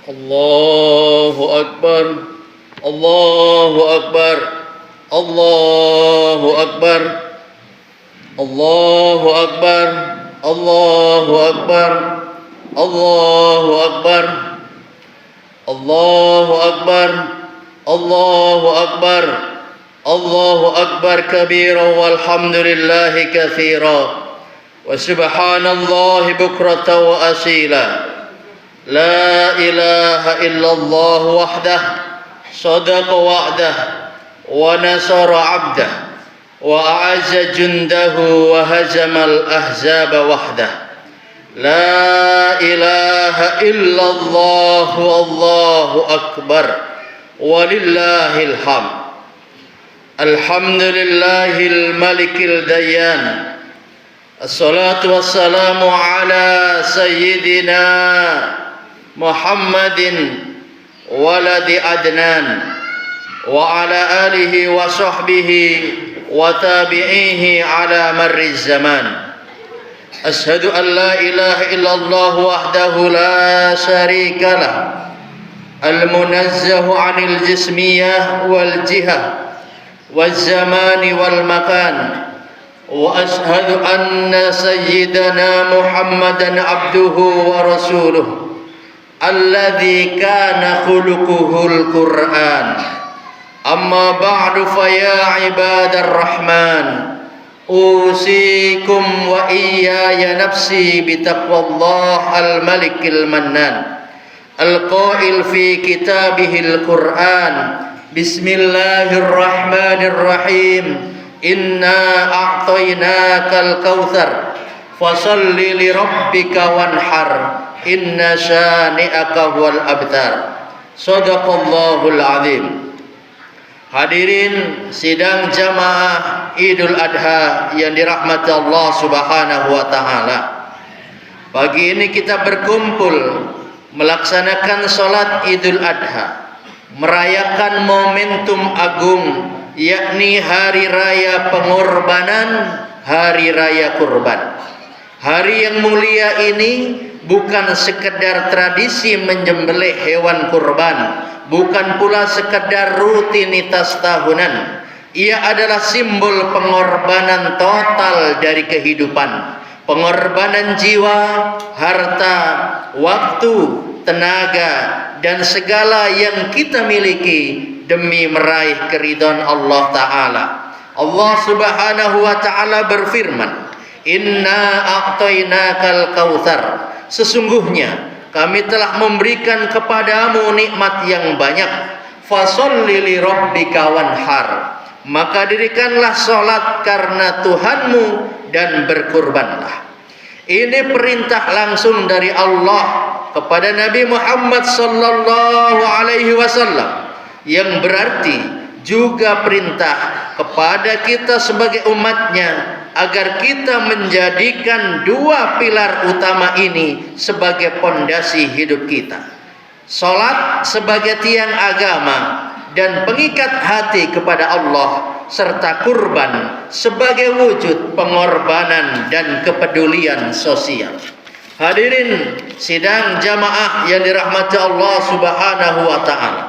Allahu Akbar, Allahu Akbar, Allahu Akbar, Allahu Akbar, Allahu Akbar, Allahu Akbar, Allahu Akbar, Allahu Akbar, Allahu Akbar kabira walhamdulillahi katsira wa subhanallahi bukratan wa asila. La ilaha illallah wahdah sadaqa wa'dah wa nasara 'abdah wa a'azza jundahu wa hazamal ahzaba wahdah. La ilaha illallah wallahu akbar walillahil hamd. Alhamdulillahil malikil dayyan. Assalatu wassalamu ala sayyidina Muhammadin waladi Adnan wa ala alihi wa sahbihi wa tabi'ihi ala marri zaman. Ashhadu an la ilaha illallah wahdahu la syarika lah, al-munazzahu 'anil jismiyah wal jihah wal zamani wal makan. Wa ashhadu anna sayyidana Muhammadan abduhu wa rasuluh alladzi kana khuluquhul Qur'an. Amma ba'du fa ya ibadar rahman, usikum wa iyaya nafsi bitaqwallah al-malikil mannan al-qail fi kitabihil Qur'an. Bismillahirrahmanirrahim. Inna a'tainakal kautsar fasalli li rabbika wanhar inna syani'aka huwal abtar. Shadaqallahul azim. Hadirin sidang jamaah Idul Adha yang dirahmati Allah Subhanahu wa taala. Pagi ini kita berkumpul melaksanakan salat Idul Adha, merayakan momentum agung yakni hari raya pengorbanan, hari raya kurban. Hari yang mulia ini bukan sekedar tradisi menyembelih hewan kurban, bukan pula sekedar rutinitas tahunan. Ia adalah simbol pengorbanan total dari kehidupan, pengorbanan jiwa, harta, waktu, tenaga, dan segala yang kita miliki demi meraih keridhaan Allah Ta'ala. Allah Subhanahu wa Ta'ala berfirman, Inna a'tainakal kautsar. Sesungguhnya kami telah memberikan kepadamu nikmat yang banyak. Fasholli li rabbika wanhar. Maka dirikanlah salat karena Tuhanmu dan berkurbanlah. Ini perintah langsung dari Allah kepada Nabi Muhammad sallallahu alaihi wasallam, yang berarti juga perintah kepada kita sebagai umatnya agar kita menjadikan dua pilar utama ini sebagai pondasi hidup kita. Salat sebagai tiang agama dan pengikat hati kepada Allah, serta kurban sebagai wujud pengorbanan dan kepedulian sosial. Hadirin sidang jamaah yang dirahmati Allah Subhanahu wa taala.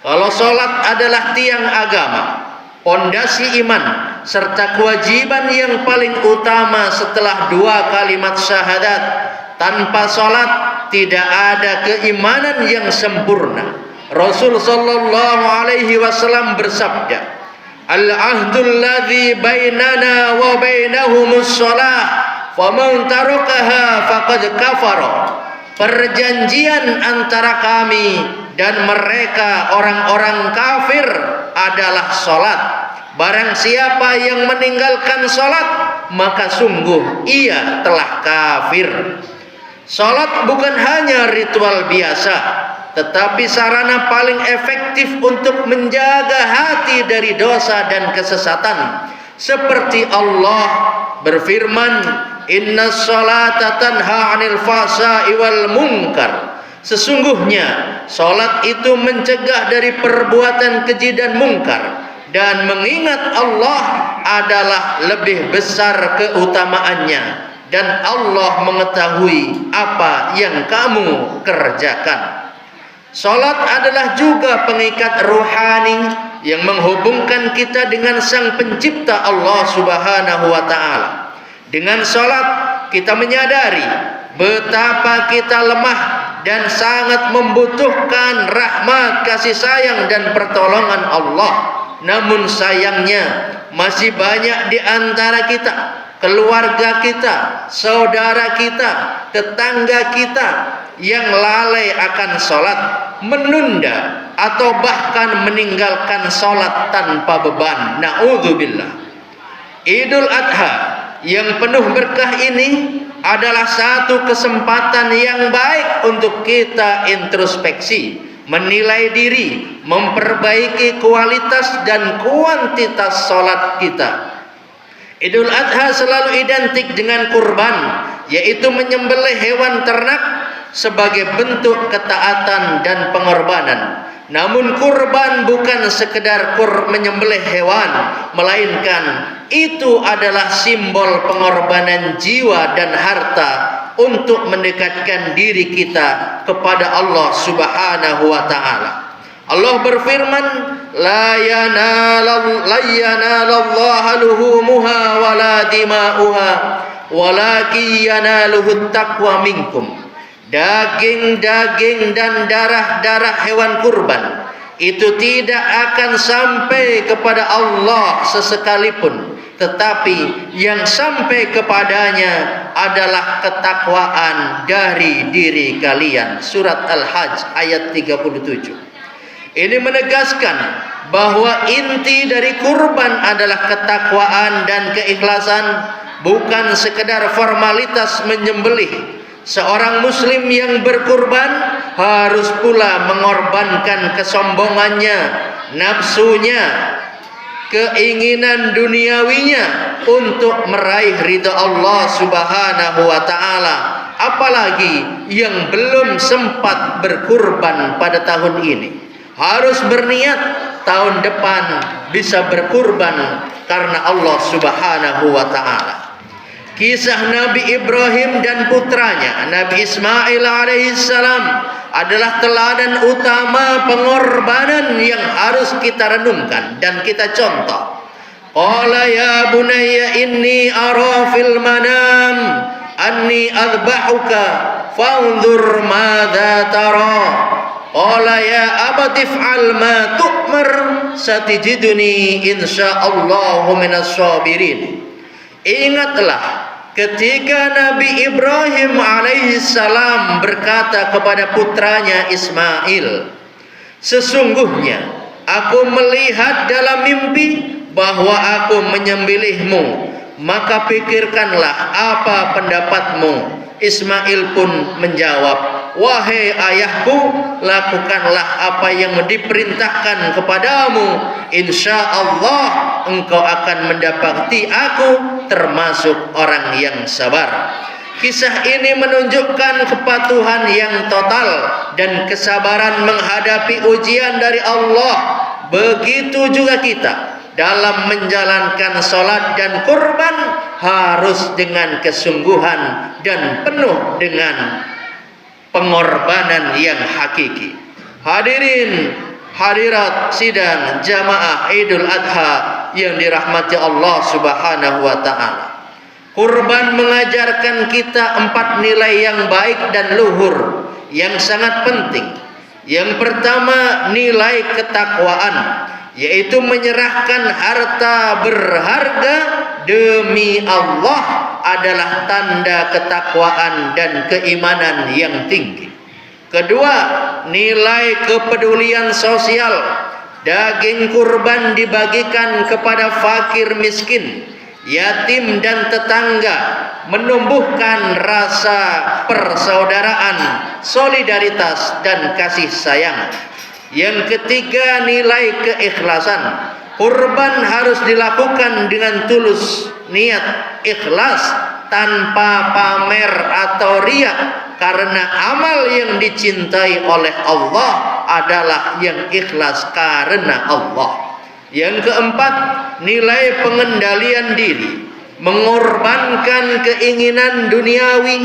Kalau salat adalah tiang agama, pondasi iman, serta kewajiban yang paling utama setelah dua kalimat syahadat, tanpa salat tidak ada keimanan yang sempurna. Rasul sallallahu alaihi wasallam bersabda, "Al-ahdul ladzi bainana wa bainahumus shalah, faman tarakaha faqad kafara." Perjanjian antara kami dan mereka orang-orang kafir adalah salat. Barang siapa yang meninggalkan salat, maka sungguh ia telah kafir. Salat bukan hanya ritual biasa, tetapi sarana paling efektif untuk menjaga hati dari dosa dan kesesatan. Seperti Allah berfirman, "Innas salata tanha 'anil fahsya'i wal munkar." Sesungguhnya salat itu mencegah dari perbuatan keji dan mungkar, dan mengingat Allah adalah lebih besar keutamaannya, dan Allah mengetahui apa yang kamu kerjakan. Salat adalah juga pengikat rohani yang menghubungkan kita dengan Sang Pencipta Allah Subhanahu wa taala. Dengan salat kita menyadari betapa kita lemah dan sangat membutuhkan rahmat, kasih sayang dan pertolongan Allah. Namun sayangnya masih banyak di antara kita, keluarga kita, saudara kita, tetangga kita yang lalai akan salat, menunda atau bahkan meninggalkan salat tanpa beban. Na'udzubillah. Idul Adha yang penuh berkah ini adalah satu kesempatan yang baik untuk kita introspeksi, menilai diri, memperbaiki kualitas dan kuantitas salat kita. Idul Adha selalu identik dengan kurban, yaitu menyembelih hewan ternak sebagai bentuk ketaatan dan pengorbanan. Namun kurban bukan sekedar menyembelih hewan, melainkan itu adalah simbol pengorbanan jiwa dan harta untuk mendekatkan diri kita kepada Allah Subhanahu wa taala. Allah berfirman, la yanalallaha luhumuha wala dima'uha walakin yanaluhut taqwa minkum. Daging-daging dan darah-darah hewan kurban itu tidak akan sampai kepada Allah sesekalipun, tetapi yang sampai kepadanya adalah ketakwaan dari diri kalian. Surat Al-Hajj ayat 37. Ini menegaskan bahwa inti dari kurban adalah ketakwaan dan keikhlasan, bukan sekedar formalitas menyembelih. Seorang muslim yang berkurban harus pula mengorbankan kesombongannya, nafsunya, keinginan duniawinya untuk meraih ridha Allah Subhanahu wa taala. Apalagi yang belum sempat berkurban pada tahun ini, harus berniat tahun depan bisa berkurban karena Allah Subhanahu wa taala. Kisah Nabi Ibrahim dan putranya Nabi Ismail alaihissalam adalah teladan utama pengorbanan yang harus kita renungkan dan kita contoh. Qala ya bunayya inni ara fil manam anni adbahuka fanzur madza tara. Qala ya abati if'al ma tu'mar satijiduni insyaallahu minas sabirin. Ingatlah ketika Nabi Ibrahim alaihissalam berkata kepada putranya Ismail, sesungguhnya aku melihat dalam mimpi bahwa aku menyembelihmu, maka pikirkanlah apa pendapatmu. Ismail pun menjawab, wahai ayahku, lakukanlah apa yang diperintahkan kepadamu. Insya Allah engkau akan mendapati aku termasuk orang yang sabar. Kisah ini menunjukkan kepatuhan yang total dan kesabaran menghadapi ujian dari Allah. Begitu juga kita dalam menjalankan salat dan kurban harus dengan kesungguhan dan penuh dengan pengorbanan yang hakiki. Hadirin hadirat sidang jamaah Idul Adha yang dirahmati Allah Subhanahu wa taala. Kurban mengajarkan kita 4 nilai yang baik dan luhur yang sangat penting. Yang pertama, nilai ketakwaan, yaitu menyerahkan harta berharga demi Allah adalah tanda ketakwaan dan keimanan yang tinggi. Kedua, nilai kepedulian sosial. Daging kurban dibagikan kepada fakir miskin, yatim dan tetangga, menumbuhkan rasa persaudaraan, solidaritas dan kasih sayang. Yang ketiga, nilai keikhlasan. Kurban harus dilakukan dengan tulus niat, ikhlas, tanpa pamer atau riya, karena amal yang dicintai oleh Allah adalah yang ikhlas karena Allah. Yang keempat, nilai pengendalian diri, mengorbankan keinginan duniawi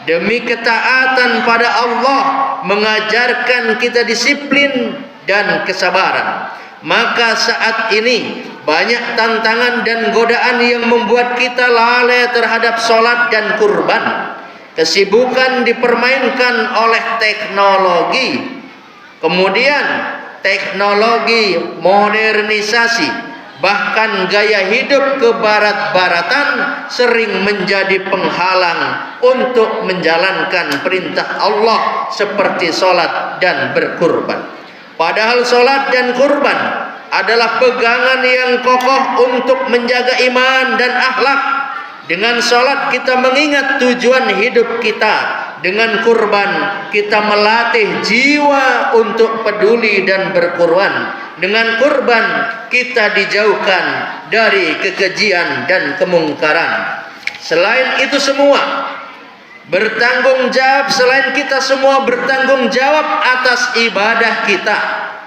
demi ketaatan pada Allah mengajarkan kita disiplin dan kesabaran. Maka saat ini banyak tantangan dan godaan yang membuat kita lalai terhadap sholat dan kurban. Kesibukan dipermainkan oleh teknologi. Kemudian teknologi modernisasi, bahkan gaya hidup kebarat-baratan sering menjadi penghalang untuk menjalankan perintah Allah seperti sholat dan berkurban. Padahal sholat dan kurban adalah pegangan yang kokoh untuk menjaga iman dan akhlak. Dengan sholat kita mengingat tujuan hidup kita. Dengan kurban kita melatih jiwa untuk peduli dan berkorban. Dengan kurban kita dijauhkan dari kekejian dan kemungkaran. Selain itu semua bertanggung jawab, selain kita semua bertanggung jawab atas ibadah kita.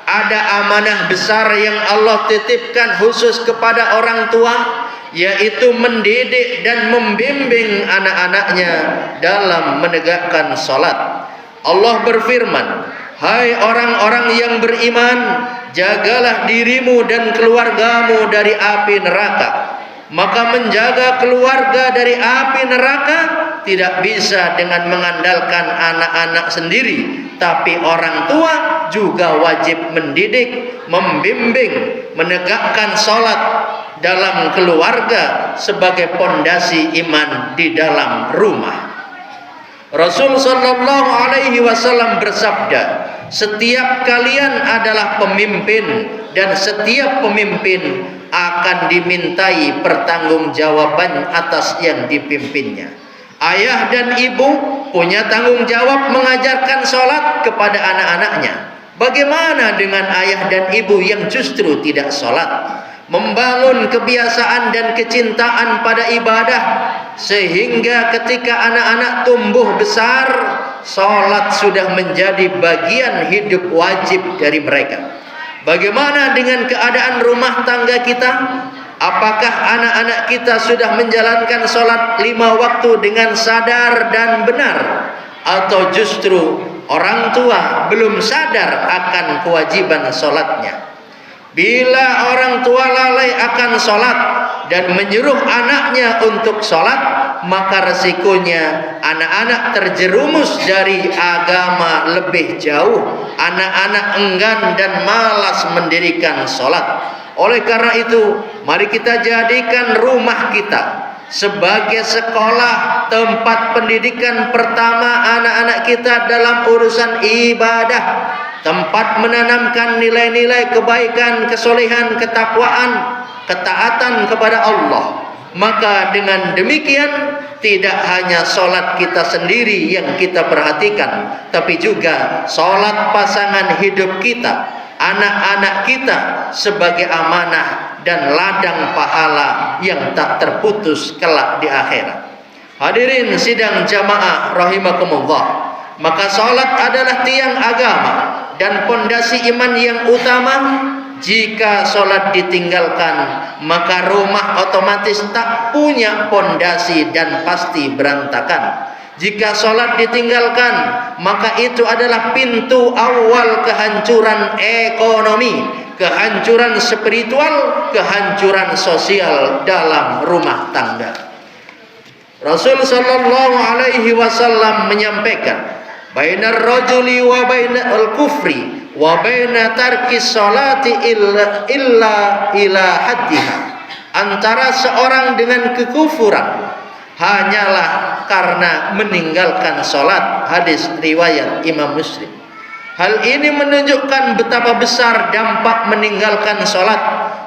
Ada amanah besar yang Allah titipkan khusus kepada orang tua, yaitu mendidik dan membimbing anak-anaknya dalam menegakkan salat. Allah berfirman, "Hai orang-orang yang beriman, jagalah dirimu dan keluargamu dari api neraka." Maka menjaga keluarga dari api neraka tidak bisa dengan mengandalkan anak-anak sendiri, tapi orang tua juga wajib mendidik, membimbing, menegakkan salat dalam keluarga sebagai pondasi iman di dalam rumah. Rasul sallallahu alaihi wasallam bersabda, "Setiap kalian adalah pemimpin dan setiap pemimpin akan dimintai pertanggungjawaban atas yang dipimpinnya." Ayah dan ibu punya tanggung jawab mengajarkan sholat kepada anak-anaknya. Bagaimana dengan ayah dan ibu yang justru tidak sholat? Membangun kebiasaan dan kecintaan pada ibadah, sehingga ketika anak-anak tumbuh besar, sholat sudah menjadi bagian hidup wajib dari mereka. Bagaimana dengan keadaan rumah tangga kita? Apakah anak-anak kita sudah menjalankan sholat 5 waktu dengan sadar dan benar? Atau justru orang tua belum sadar akan kewajiban sholatnya? Bila orang tua lalai akan sholat dan menyuruh anaknya untuk sholat, maka resikonya anak-anak terjerumus dari agama lebih jauh. Anak-anak enggan dan malas mendirikan sholat. Oleh karena itu, mari kita jadikan rumah kita sebagai sekolah, tempat pendidikan pertama anak-anak kita dalam urusan ibadah, tempat menanamkan nilai-nilai kebaikan, kesolehan, ketakwaan, ketaatan kepada Allah. Maka dengan demikian tidak hanya sholat kita sendiri yang kita perhatikan, tapi juga sholat pasangan hidup kita, anak-anak kita sebagai amanah dan ladang pahala yang tak terputus kelak di akhirat. Hadirin sidang jamaah rahimakumullah, maka sholat adalah tiang agama dan pondasi iman yang utama. Jika sholat ditinggalkan, maka rumah otomatis tak punya pondasi dan pasti berantakan. Jika sholat ditinggalkan, maka itu adalah pintu awal kehancuran ekonomi, kehancuran spiritual, kehancuran sosial dalam rumah tangga. Rasul sallallahu alaihi wasallam menyampaikan, "Bainar rajuli wa bainal kufri wa baina tarkis salati illa ila haddiha." Antara seorang dengan kekufuran hanyalah karena meninggalkan sholat. Hadis riwayat Imam Muslim. Hal ini menunjukkan betapa besar dampak meninggalkan sholat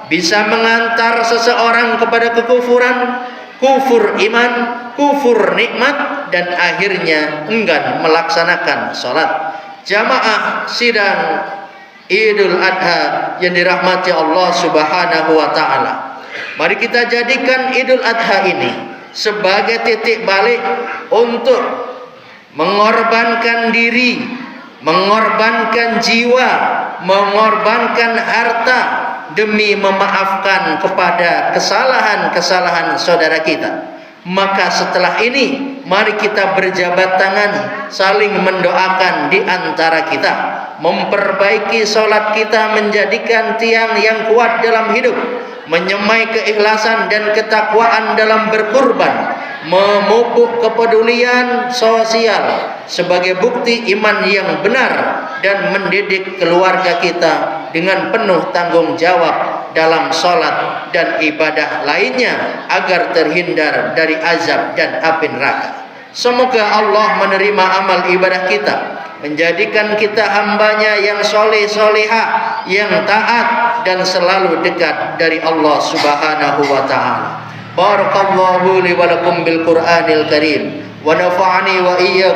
bisa mengantar seseorang kepada kekufuran, kufur iman, kufur nikmat, dan akhirnya enggan melaksanakan sholat. Jamaah sidang Idul Adha yang dirahmati Allah Subhanahu wa taala, mari kita jadikan Idul Adha ini sebagai titik balik untuk mengorbankan diri, mengorbankan jiwa, mengorbankan harta demi memaafkan kepada kesalahan-kesalahan saudara kita. Maka setelah ini mari kita berjabat tangan, saling mendoakan di antara kita, memperbaiki sholat kita, menjadikan tiang yang kuat dalam hidup, menyemai keikhlasan dan ketakwaan dalam berkurban, memupuk kepedulian sosial sebagai bukti iman yang benar, dan mendidik keluarga kita dengan penuh tanggung jawab dalam sholat dan ibadah lainnya agar terhindar dari azab dan api neraka. Semoga Allah menerima amal ibadah kita, menjadikan kita hambanya yang soleh solehah, yang taat dan selalu dekat dari Allah Subhanahu wa ta'ala. Barakallahu li wa lakum bil Qur'anil Karim wa nafa'ani wa iyyakum